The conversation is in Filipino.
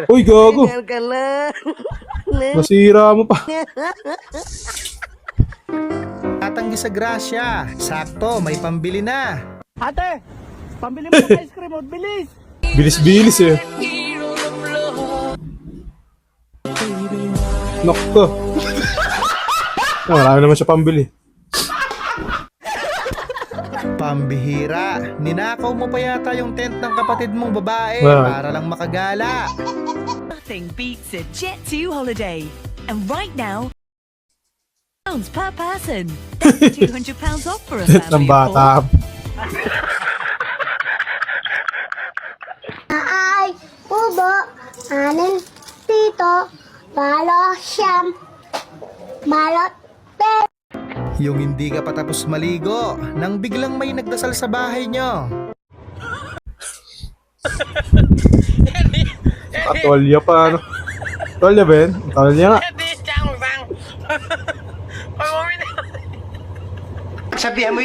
Uy, gago. Tinggal ka lang. Nasira mo pa. Tatanggi sa grasya. Sakto, may pambili na. Ate, pambili mo ng ice cream mo, bilis! Bilis-bilis eh. Nokto. Marami naman siya pambili. Pambihira, ninakaw mo pa yata yung tent ng kapatid mong babae Wow. para lang makagala. Nothing beats a Jet2 holiday. And right now, pounds per person. That's £200 off for a Tent ng family of bata. Ay, ubo, anin, tito, malo, siyam, malot, Yung hindi ka pa tapos maligo, nang biglang may nagdasal sa bahay nyo. Atolya pa, ano? Atolya, Ben? Atolya nga. Sabihan mo